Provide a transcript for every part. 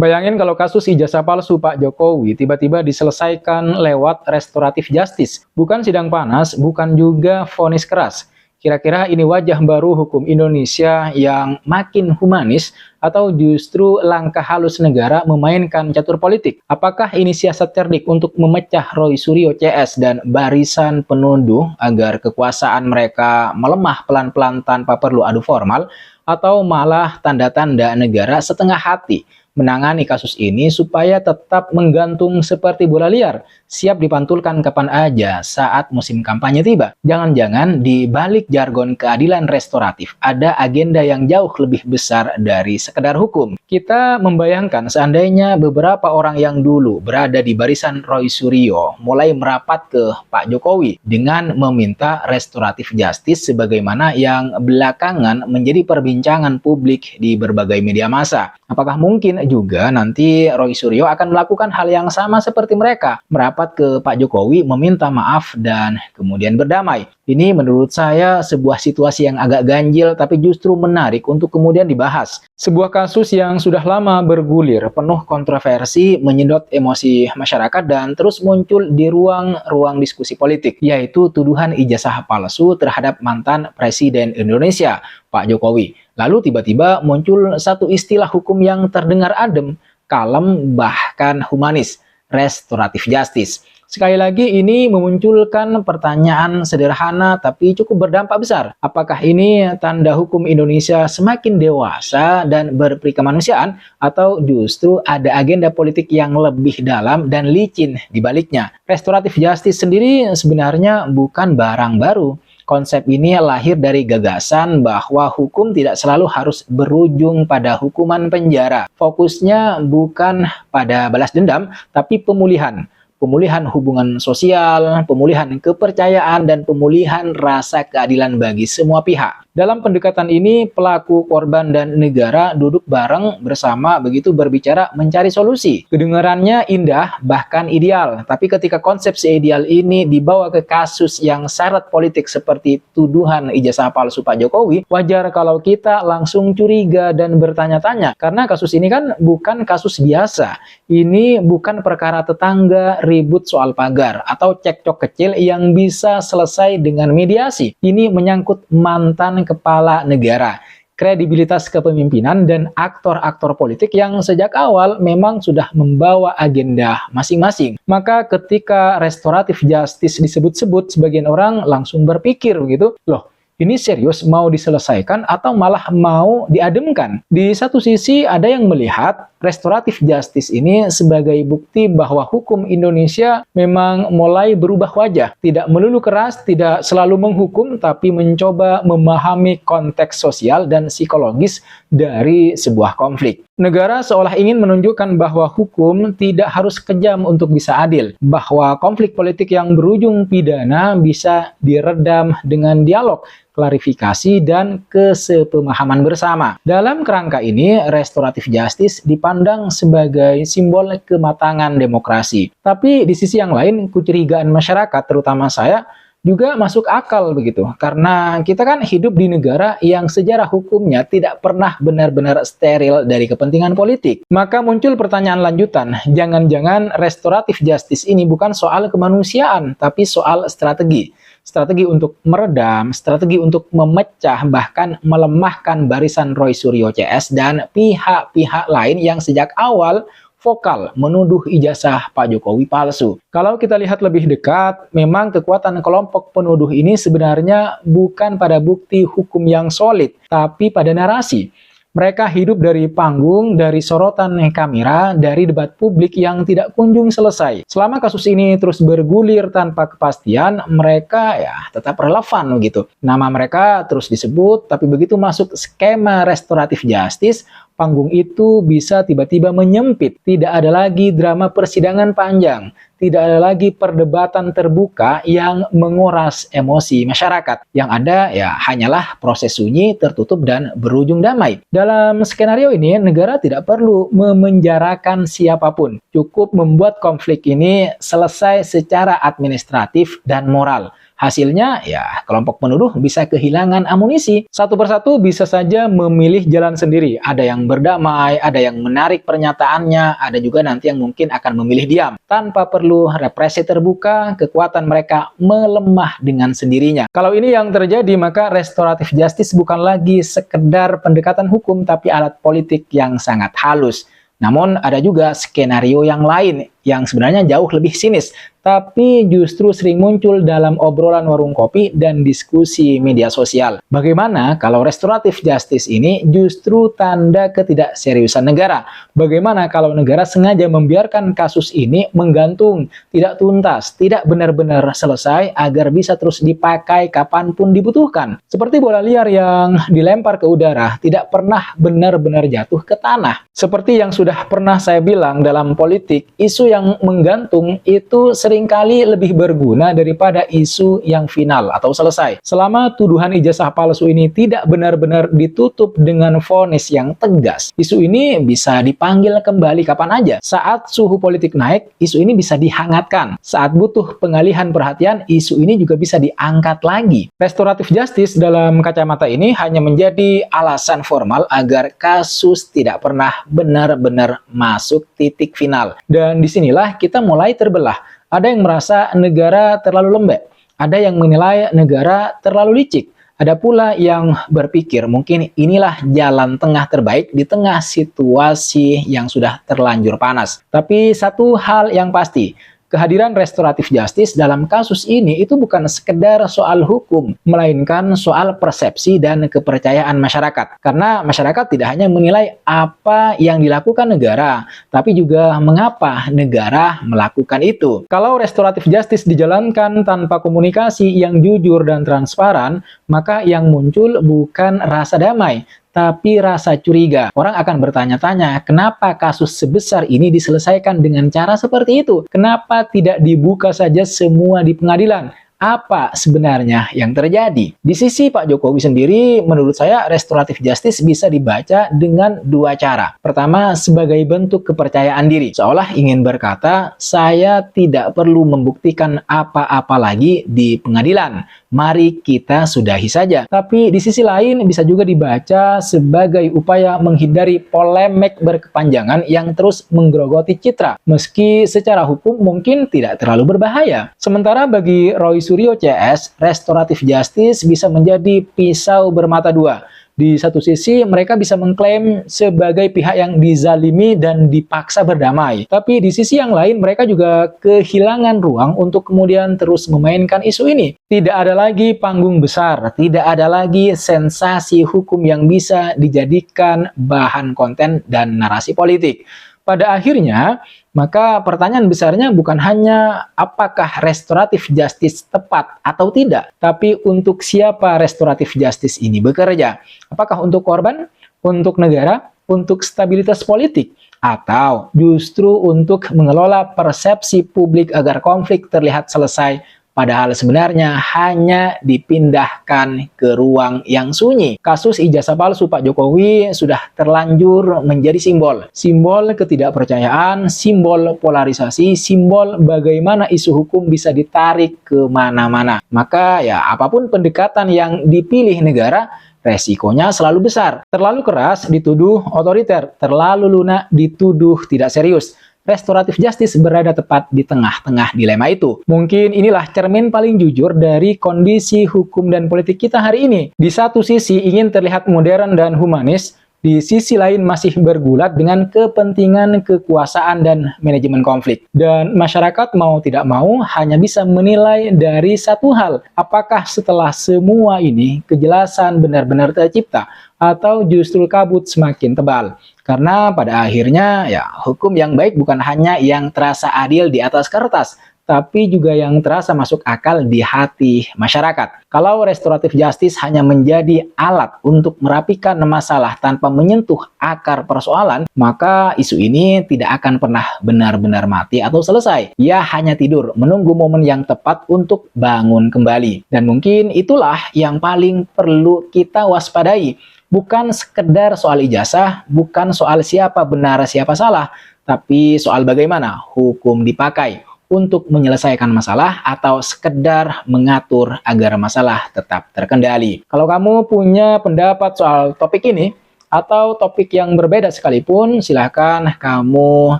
Bayangin kalau kasus ijazah palsu Pak Jokowi tiba-tiba diselesaikan lewat restoratif justice. Bukan sidang panas, bukan juga vonis keras. Kira-kira ini wajah baru hukum Indonesia yang makin humanis atau justru langkah halus negara memainkan catur politik? Apakah ini siasat cerdik untuk memecah Roy Suryo CS dan barisan penuduh agar kekuasaan mereka melemah pelan-pelan tanpa perlu adu formal? Atau malah tanda-tanda negara setengah hati menangani kasus ini supaya tetap menggantung seperti bola liar, siap dipantulkan kapan aja saat musim kampanye tiba? Jangan-jangan di balik jargon keadilan restoratif ada agenda yang jauh lebih besar dari sekedar hukum. Kita membayangkan seandainya beberapa orang yang dulu berada di barisan Roy Suryo mulai merapat ke Pak Jokowi dengan meminta restoratif justice sebagaimana yang belakangan menjadi perbincangan publik di berbagai media massa. Apakah mungkin juga nanti Roy Suryo akan melakukan hal yang sama seperti mereka, merapat ke Pak Jokowi meminta maaf dan kemudian berdamai? Ini menurut saya sebuah situasi yang agak ganjil tapi justru menarik untuk kemudian dibahas. Sebuah kasus yang sudah lama bergulir, penuh kontroversi, menyedot emosi masyarakat dan terus muncul di ruang diskusi politik, yaitu tuduhan ijazah palsu terhadap mantan Presiden Indonesia, Pak Jokowi. Lalu tiba-tiba muncul satu istilah hukum yang terdengar adem, kalem, bahkan humanis, restoratif justice. Sekali lagi ini memunculkan pertanyaan sederhana tapi cukup berdampak besar. Apakah ini tanda hukum Indonesia semakin dewasa dan berperi kemanusiaan atau justru ada agenda politik yang lebih dalam dan licin di baliknya? Restoratif justice sendiri sebenarnya bukan barang baru. Konsep ini lahir dari gagasan bahwa hukum tidak selalu harus berujung pada hukuman penjara. Fokusnya bukan pada balas dendam, tapi pemulihan. Pemulihan hubungan sosial, pemulihan kepercayaan, dan pemulihan rasa keadilan bagi semua pihak. Dalam pendekatan ini, pelaku, korban, dan negara duduk bareng bersama begitu berbicara mencari solusi. Kedengarannya indah, bahkan ideal. Tapi ketika konsep seideal ini dibawa ke kasus yang syarat politik seperti tuduhan ijazah palsu Pak Jokowi, wajar kalau kita langsung curiga dan bertanya-tanya. Karena kasus ini kan bukan kasus biasa. Ini bukan perkara tetangga ribut soal pagar atau cekcok kecil yang bisa selesai dengan mediasi. Ini menyangkut mantan kepala negara, kredibilitas kepemimpinan, dan aktor-aktor politik yang sejak awal memang sudah membawa agenda masing-masing. Maka ketika restoratif justice disebut-sebut, sebagian orang langsung berpikir begitu, loh, ini serius mau diselesaikan atau malah mau diademkan? Di satu sisi ada yang melihat restoratif justice ini sebagai bukti bahwa hukum Indonesia memang mulai berubah wajah. Tidak melulu keras, tidak selalu menghukum, tapi mencoba memahami konteks sosial dan psikologis dari sebuah konflik. Negara seolah ingin menunjukkan bahwa hukum tidak harus kejam untuk bisa adil, bahwa konflik politik yang berujung pidana bisa diredam dengan dialog, klarifikasi, dan kesepemahaman bersama. Dalam kerangka ini, restoratif justice dipandang sebagai simbol kematangan demokrasi. Tapi di sisi yang lain, kecurigaan masyarakat, terutama saya, juga masuk akal begitu. Karena kita kan hidup di negara yang sejarah hukumnya tidak pernah benar-benar steril dari kepentingan politik. Maka muncul pertanyaan lanjutan, jangan-jangan restoratif justice ini bukan soal kemanusiaan, tapi soal strategi. Strategi untuk meredam, strategi untuk memecah, bahkan melemahkan barisan Roy Suryo CS dan pihak-pihak lain yang sejak awal vokal menuduh ijazah Pak Jokowi palsu. Kalau kita lihat lebih dekat, memang kekuatan kelompok penuduh ini sebenarnya bukan pada bukti hukum yang solid, tapi pada narasi. Mereka hidup dari panggung, dari sorotan kamera, dari debat publik yang tidak kunjung selesai. Selama kasus ini terus bergulir tanpa kepastian, mereka ya tetap relevan gitu. Nama mereka terus disebut, tapi begitu masuk skema restoratif justice, panggung itu bisa tiba-tiba menyempit. Tidak ada lagi drama persidangan panjang. Tidak ada lagi perdebatan terbuka yang menguras emosi masyarakat. Yang ada ya hanyalah proses sunyi, tertutup, dan berujung damai. Dalam skenario ini, negara tidak perlu memenjarakan siapapun. Cukup membuat konflik ini selesai secara administratif dan moral. Hasilnya, ya kelompok penuduh bisa kehilangan amunisi. Satu persatu bisa saja memilih jalan sendiri. Ada yang berdamai, ada yang menarik pernyataannya, ada juga nanti yang mungkin akan memilih diam. Tanpa perlu represi terbuka, kekuatan mereka melemah dengan sendirinya. Kalau ini yang terjadi, maka restoratif justice bukan lagi sekedar pendekatan hukum, tapi alat politik yang sangat halus. Namun ada juga skenario yang lain yang sebenarnya jauh lebih sinis, tapi justru sering muncul dalam obrolan warung kopi dan diskusi media sosial. Bagaimana kalau restoratif justice ini justru tanda ketidakseriusan negara? Bagaimana kalau negara sengaja membiarkan kasus ini menggantung, tidak tuntas, tidak benar-benar selesai agar bisa terus dipakai kapanpun dibutuhkan? Seperti bola liar yang dilempar ke udara, tidak pernah benar-benar jatuh ke tanah. Seperti yang sudah pernah saya bilang dalam politik, isu yang menggantung itu seringkali lebih berguna daripada isu yang final atau selesai. Selama tuduhan ijazah palsu ini tidak benar-benar ditutup dengan vonis yang tegas, isu ini bisa dipanggil kembali kapan aja. Saat suhu politik naik, isu ini bisa dihangatkan. Saat butuh pengalihan perhatian, isu ini juga bisa diangkat lagi. Restoratif justice dalam kacamata ini hanya menjadi alasan formal agar kasus tidak pernah benar-benar masuk titik final. Dan disinilah kita mulai terbelah. Ada yang merasa negara terlalu lembek, ada yang menilai negara terlalu licik, ada pula yang berpikir mungkin inilah jalan tengah terbaik di tengah situasi yang sudah terlanjur panas. Tapi satu hal yang pasti, kehadiran restoratif justice dalam kasus ini itu bukan sekedar soal hukum, melainkan soal persepsi dan kepercayaan masyarakat. Karena masyarakat tidak hanya menilai apa yang dilakukan negara, tapi juga mengapa negara melakukan itu. Kalau restoratif justice dijalankan tanpa komunikasi yang jujur dan transparan, maka yang muncul bukan rasa damai, tapi rasa curiga. Orang akan bertanya-tanya, kenapa kasus sebesar ini diselesaikan dengan cara seperti itu? Kenapa tidak dibuka saja semua di pengadilan? Apa sebenarnya yang terjadi? Di sisi Pak Jokowi sendiri, menurut saya restoratif justice bisa dibaca dengan dua cara. Pertama, sebagai bentuk kepercayaan diri. Seolah ingin berkata, saya tidak perlu membuktikan apa-apa lagi di pengadilan. Mari kita sudahi saja. Tapi di sisi lain bisa juga dibaca sebagai upaya menghindari polemik berkepanjangan yang terus menggerogoti citra. Meski secara hukum mungkin tidak terlalu berbahaya. Sementara bagi Roy Suryo CS, restoratif justice bisa menjadi pisau bermata dua. Di satu sisi, mereka bisa mengklaim sebagai pihak yang dizalimi dan dipaksa berdamai. Tapi di sisi yang lain, mereka juga kehilangan ruang untuk kemudian terus memainkan isu ini. Tidak ada lagi panggung besar, tidak ada lagi sensasi hukum yang bisa dijadikan bahan konten dan narasi politik. Pada akhirnya, maka pertanyaan besarnya bukan hanya apakah restoratif justice tepat atau tidak, tapi untuk siapa restoratif justice ini bekerja. Apakah untuk korban, untuk negara, untuk stabilitas politik, atau justru untuk mengelola persepsi publik agar konflik terlihat selesai, padahal sebenarnya hanya dipindahkan ke ruang yang sunyi. Kasus ijazah palsu Pak Jokowi sudah terlanjur menjadi simbol. Simbol ketidakpercayaan, simbol polarisasi, simbol bagaimana isu hukum bisa ditarik ke mana-mana. Maka ya apapun pendekatan yang dipilih negara, resikonya selalu besar. Terlalu keras dituduh otoriter, terlalu lunak dituduh tidak serius. Restoratif justice berada tepat di tengah-tengah dilema itu. Mungkin inilah cermin paling jujur dari kondisi hukum dan politik kita hari ini. Di satu sisi ingin terlihat modern dan humanis, di sisi lain masih bergulat dengan kepentingan kekuasaan dan manajemen konflik. Dan masyarakat mau tidak mau hanya bisa menilai dari satu hal, apakah setelah semua ini kejelasan benar-benar tercipta atau justru kabut semakin tebal. Karena pada akhirnya ya hukum yang baik bukan hanya yang terasa adil di atas kertas, tapi juga yang terasa masuk akal di hati masyarakat. Kalau restoratif justice hanya menjadi alat untuk merapikan masalah tanpa menyentuh akar persoalan, maka isu ini tidak akan pernah benar-benar mati atau selesai. Ia hanya tidur, menunggu momen yang tepat untuk bangun kembali. Dan mungkin itulah yang paling perlu kita waspadai. Bukan sekedar soal ijazah, bukan soal siapa benar siapa salah, tapi soal bagaimana hukum dipakai untuk menyelesaikan masalah atau sekedar mengatur agar masalah tetap terkendali. Kalau kamu punya pendapat soal topik ini, atau topik yang berbeda sekalipun, silahkan kamu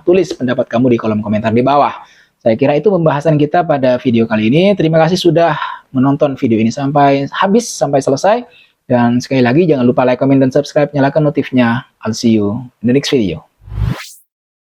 tulis pendapat kamu di kolom komentar di bawah. Saya kira itu pembahasan kita pada video kali ini. Terima kasih sudah menonton video ini sampai habis, sampai selesai. Dan sekali lagi jangan lupa like, comment, dan subscribe, nyalakan notifnya. I'll see you in the next video.